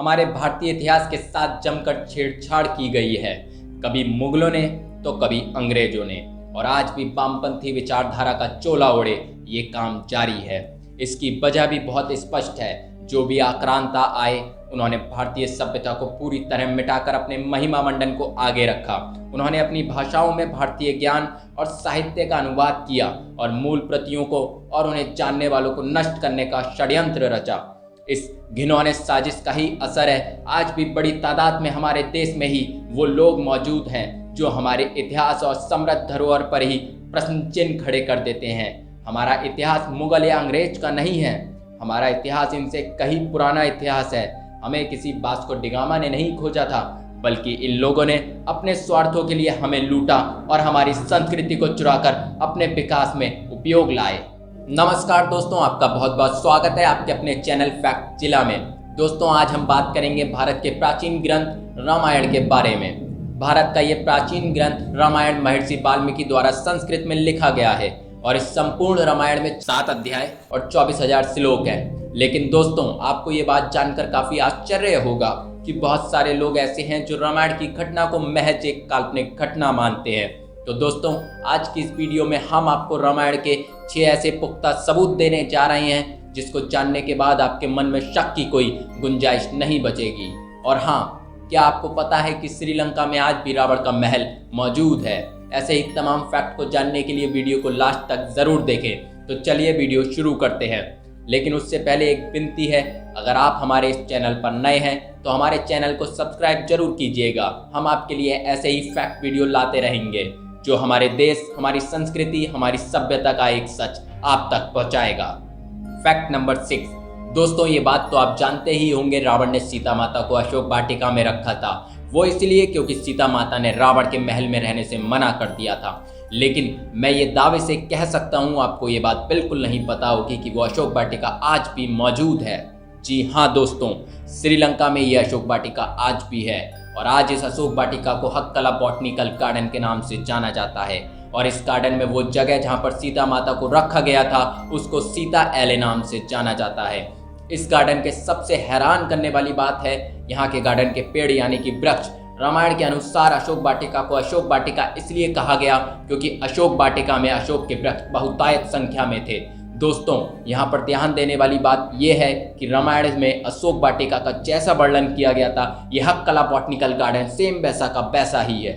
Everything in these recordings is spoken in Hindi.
हमारे भारतीय इतिहास के साथ जमकर छेड़छाड़ की गई है, कभी मुगलों ने तो कभी अंग्रेजों ने, और आज भी वामपंथी विचारधारा का चोला ओढ़े ये काम जारी है। इसकी वजह भी बहुत स्पष्ट है। जो भी आक्रांता आए, उन्होंने भारतीय सभ्यता को पूरी तरह मिटाकर अपने महिमा मंडन को आगे रखा। उन्होंने अपनी भाषाओं में भारतीय ज्ञान और साहित्य का अनुवाद किया और मूल प्रतियों को और उन्हें जानने वालों को नष्ट करने का षड्यंत्र रचा। इस घिनौने साजिश का ही असर है आज भी बड़ी तादाद में हमारे देश में ही वो लोग मौजूद हैं जो हमारे इतिहास और समृद्ध धरोहर पर ही प्रश्न चिन्ह खड़े कर देते हैं। हमारा इतिहास मुगल या अंग्रेज का नहीं है, हमारा इतिहास इनसे कहीं पुराना इतिहास है। हमें किसी वास्को डी गामा ने नहीं खोजा था, बल्कि इन लोगों ने अपने स्वार्थों के लिए हमें लूटा और हमारी संस्कृति को चुराकर अपने विकास में उपयोग लाए। नमस्कार दोस्तों, आपका बहुत बहुत स्वागत है आपके अपने चैनल फैक्ट जिला में। दोस्तों, आज हम बात करेंगे भारत के प्राचीन ग्रंथ रामायण के बारे में। भारत का ये प्राचीन ग्रंथ रामायण महर्षि वाल्मीकि द्वारा संस्कृत में लिखा गया है और इस संपूर्ण रामायण में 7 अध्याय और 24,000 श्लोक हैं। लेकिन दोस्तों, आपको ये बात जानकर काफी आश्चर्य होगा कि बहुत सारे लोग ऐसे हैं जो रामायण की घटना को महज एक काल्पनिक घटना मानते हैं। तो दोस्तों, आज की इस वीडियो में हम आपको रामायण के 6 ऐसे पुख्ता सबूत देने जा रहे हैं जिसको जानने के बाद आपके मन में शक की कोई गुंजाइश नहीं बचेगी। और हाँ, क्या आपको पता है कि श्रीलंका में आज भी रावण का महल मौजूद है? ऐसे ही तमाम फैक्ट को जानने के लिए वीडियो को लास्ट तक जरूर देखें। तो चलिए वीडियो शुरू करते हैं। लेकिन उससे पहले एक विनती है, अगर आप हमारे इस चैनल पर नए हैं तो हमारे चैनल को सब्सक्राइब जरूर कीजिएगा। हम आपके लिए ऐसे ही फैक्ट वीडियो लाते रहेंगे जो हमारे देश, हमारी संस्कृति, हमारी सभ्यता का एक सच आप तक पहुंचाएगा। Fact number 6। दोस्तों, ये बात तो आप जानते ही होंगे, रावण ने सीता माता को अशोक वाटिका में रखा था। वो इसलिए क्योंकि सीता माता ने रावण के महल में रहने से मना कर दिया था। लेकिन मैं ये दावे से कह सकता हूँ, आपको ये बात बिल्कुल नहीं पता होगी कि वो अशोक वाटिका आज भी मौजूद है। जी हाँ दोस्तों, श्रीलंका में ये अशोक वाटिका आज भी है और आज इस अशोक वाटिका को हक्कला बॉटनिकल गार्डन के नाम से जाना जाता है। और इस गार्डन में वो जगह जहाँ पर सीता माता को रखा गया था उसको सीता एले नाम से जाना जाता है। इस गार्डन के सबसे हैरान करने वाली बात है, यहाँ के गार्डन के पेड़ यानी कि वृक्ष रामायण के अनुसार अशोक वाटिका को अशोक वाटिका इसलिए कहा गया क्योंकि अशोक वाटिका में अशोक के वृक्ष बहुतायत संख्या में थे। दोस्तों, यहाँ पर ध्यान देने वाली बात यह है कि रामायण में अशोक वाटिका का जैसा वर्णन किया गया था, यह हक्कला बॉटनिकल गार्डन सेम वैसा का वैसा ही है।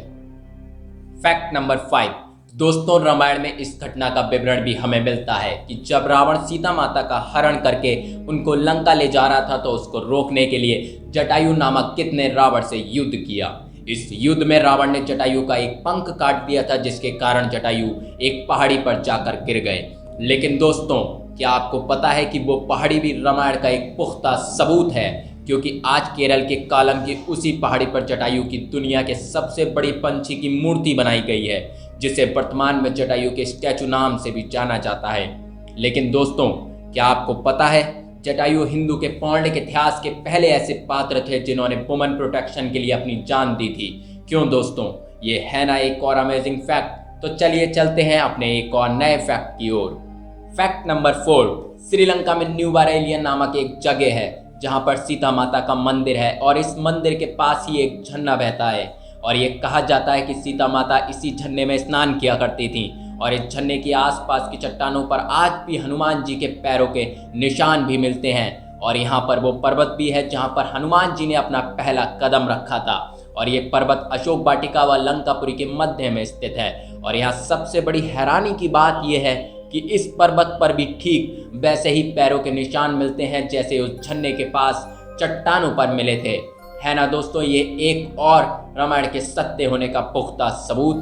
Fact number 5। दोस्तों, रामायण में इस घटना का विवरण भी हमें मिलता है कि जब रावण सीता माता का हरण करके उनको लंका ले जा रहा था तो उसको रोकने के लिए जटायु नामक कित ने रावण से युद्ध किया। इस युद्ध में रावण ने जटायु का एक पंख काट दिया था, जिसके कारण जटायु एक पहाड़ी पर जाकर गिर गए। लेकिन दोस्तों, क्या आपको पता है कि वो पहाड़ी भी रामायण का एक पुख्ता सबूत है? क्योंकि आज केरल के कालम की उसी पहाड़ी पर जटायु की दुनिया के सबसे बड़ी पंछी की मूर्ति बनाई गई है, जिसे वर्तमान में जटायु के स्टैचू नाम से भी जाना जाता है। लेकिन दोस्तों, क्या आपको पता है जटायु हिंदू के पौराणिक इतिहास के पहले ऐसे पात्र थे जिन्होंने वुमेन प्रोटेक्शन के लिए अपनी जान दी थी? क्यों दोस्तों, ये है ना एक और अमेजिंग फैक्ट। तो चलिए चलते हैं अपने एक और नए फैक्ट की ओर। Fact number 4। श्रीलंका में न्यू बारेलियन नामक एक जगह है जहां पर सीता माता का मंदिर है और इस मंदिर के पास ही एक झरना बहता है और ये कहा जाता है कि सीता माता इसी झरने में स्नान किया करती थी। और इस झरने के आसपास की चट्टानों पर आज भी हनुमान जी के पैरों के निशान भी मिलते हैं और यहाँ पर वो पर्वत भी है जहाँ पर हनुमान जी ने अपना पहला कदम रखा था। और ये पर्वत अशोक वाटिका व लंकापुरी के मध्य में स्थित है। और यहाँ सबसे बड़ी हैरानी की बात यह है कि इस पर्वत पर भी ठीक वैसे ही पैरों के निशान मिलते हैं जैसे उस झरने के पास चट्टानों पर मिले थे। है ना दोस्तों, ये एक और रामायण के सत्य होने का पुख्ता सबूत।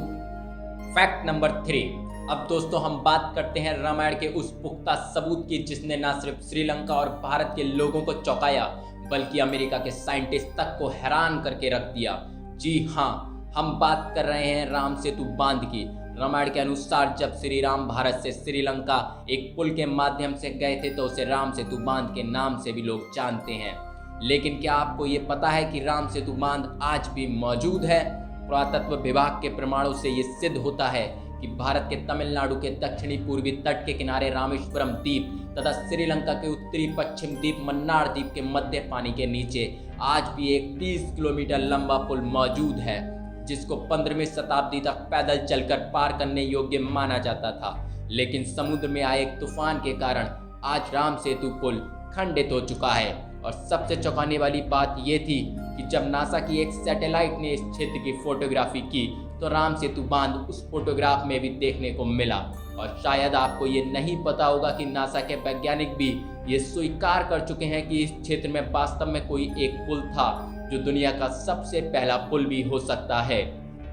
Fact number 3। अब दोस्तों, हम बात करते हैं रामायण के उस पुख्ता सबूत की जिसने न सिर्फ श्रीलंका और भारत के लोगों को चौंकाया बल्कि अमेरिका के साइंटिस्ट तक को हैरान करके रख दिया। जी हाँ, हम बात कर रहे हैं राम सेतु बांध की। रामायण के अनुसार जब श्री राम भारत से श्रीलंका एक पुल के माध्यम से गए थे तो उसे राम सेतु बांध के नाम से भी लोग जानते हैं। लेकिन क्या आपको ये पता है कि राम सेतु बांध आज भी मौजूद है? पुरातत्व विभाग के प्रमाणों से ये सिद्ध होता है कि भारत के तमिलनाडु के दक्षिणी पूर्वी तट के किनारे रामेश्वरम द्वीप तथा श्रीलंका के उत्तरी पश्चिम द्वीप मन्नार द्वीप के मध्य पानी के नीचे आज भी एक 30 किलोमीटर लंबा पुल मौजूद है, जिसको 15वीं शताब्दी तक पैदल चलकर पार करने योग्य माना जाता था। लेकिन समुद्र में आए एक तूफान के कारण आज राम सेतु पुल खंडित हो चुका है। और सबसे चौंकाने वाली बात यह थी कि जब नासा की एक सैटेलाइट ने इस क्षेत्र की फोटोग्राफी की तो राम सेतु बांध उस फोटोग्राफ में भी देखने को मिला। और शायद आपको ये नहीं पता होगा कि नासा के वैज्ञानिक भी ये स्वीकार कर चुके हैं कि इस क्षेत्र में वास्तव में कोई एक पुल था, जो दुनिया का सबसे पहला पुल भी हो सकता है।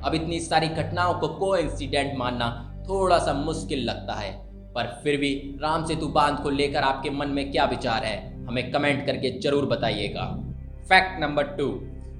अब इतनी सारी घटनाओं को कोइंसिडेंट मानना थोड़ा सा मुश्किल लगता है, पर फिर भी राम सेतु बांध को लेकर आपके मन में क्या विचार है, हमें कमेंट करके जरूर बताइएगा। Fact number 2।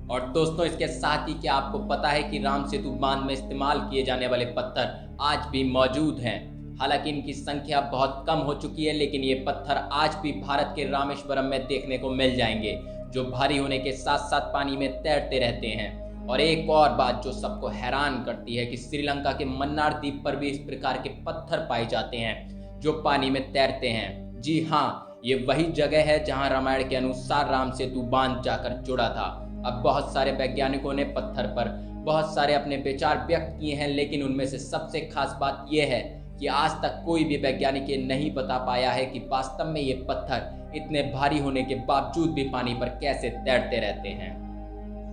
और दोस्तों, इसके साथ ही क्या आपको पता है कि राम सेतु बांध में इस्तेमाल किए जाने वाले पत्थर आज भी मौजूद हैं। हालांकि इनकी संख्या बहुत कम हो चुकी है, लेकिन ये पत्थर आज भी भारत के रामेश्वरम में देखने को मिल जाएंगे, जो भारी होने के साथ साथ पानी में तैरते रहते हैं। और एक और बात जो सबको हैरान करती है कि श्रीलंका के मन्नार द्वीप पर भी इस प्रकार के पत्थर पाए जाते हैं जो पानी में तैरते हैं। जी हाँ, ये वही जगह है जहां रामायण के अनुसार राम सेतु बांध जाकर जुड़ा था। अब बहुत सारे वैज्ञानिकों ने पत्थर पर बहुत सारे अपने विचार व्यक्त किए हैं, लेकिन उनमें से सबसे खास बात यह है कि आज तक कोई भी वैज्ञानिक ये नहीं बता पाया है कि वास्तव में ये पत्थर इतने भारी होने के बावजूद भी पानी पर कैसे तैरते रहते हैं।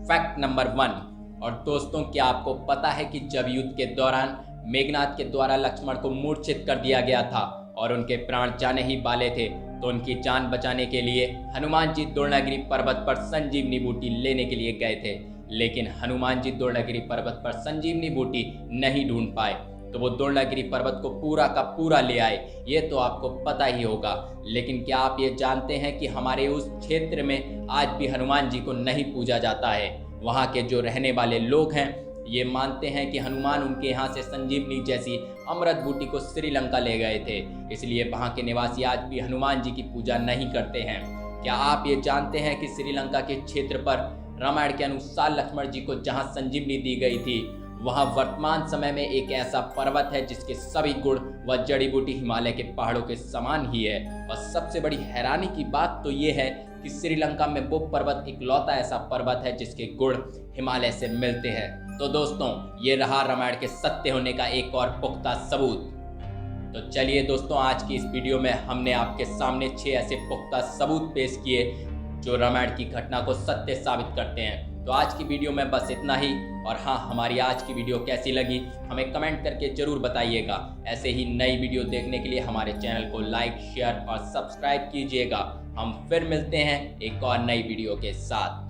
Fact number 1। और दोस्तों, क्या आपको पता है कि जब युद्ध के दौरान मेघनाद के द्वारा लक्ष्मण को मूर्छित कर दिया गया था और उनके प्राण जाने ही वाले थे, तो उनकी जान बचाने के लिए हनुमान जी द्रोणागिरी पर्वत पर संजीवनी बूटी लेने के लिए गए थे। लेकिन हनुमान जी द्रोणागिरी पर्वत पर संजीवनी बूटी नहीं ढूंढ पाए, तो वो द्रोणागिरी पर्वत को पूरा का पूरा ले आए। ये तो आपको पता ही होगा। लेकिन क्या आप ये जानते हैं कि हमारे उस क्षेत्र में आज भी हनुमान जी को नहीं पूजा जाता है। वहाँ के जो रहने वाले लोग हैं ये मानते हैं कि हनुमान उनके यहाँ से संजीवनी जैसी अमृत बूटी को श्रीलंका ले गए थे, इसलिए वहाँ के निवासी आज भी हनुमान जी की पूजा नहीं करते हैं। क्या आप ये जानते हैं कि श्रीलंका के क्षेत्र पर रामायण के अनुसार लक्ष्मण जी को जहाँ संजीवनी दी गई थी, वहाँ वर्तमान समय में एक ऐसा पर्वत है जिसके सभी गुण व जड़ी बूटी हिमालय के पहाड़ों के समान ही है। और सबसे बड़ी हैरानी की बात तो ये है कि श्रीलंका में वो पर्वत इकलौता ऐसा पर्वत है जिसके गुण हिमालय से मिलते हैं। तो दोस्तों, ये रहा रामायण के सत्य होने का एक और पुख्ता सबूत। तो चलिए दोस्तों, आज की इस वीडियो में हमने आपके सामने 6 ऐसे पुख्ता सबूत पेश किए जो रामायण की घटना को सत्य साबित करते हैं। तो आज की वीडियो में बस इतना ही। और हाँ, हमारी आज की वीडियो कैसी लगी हमें कमेंट करके जरूर बताइएगा। ऐसे ही नई वीडियो देखने के लिए हमारे चैनल को लाइक, शेयर और सब्सक्राइब कीजिएगा। हम फिर मिलते हैं एक और नई वीडियो के साथ।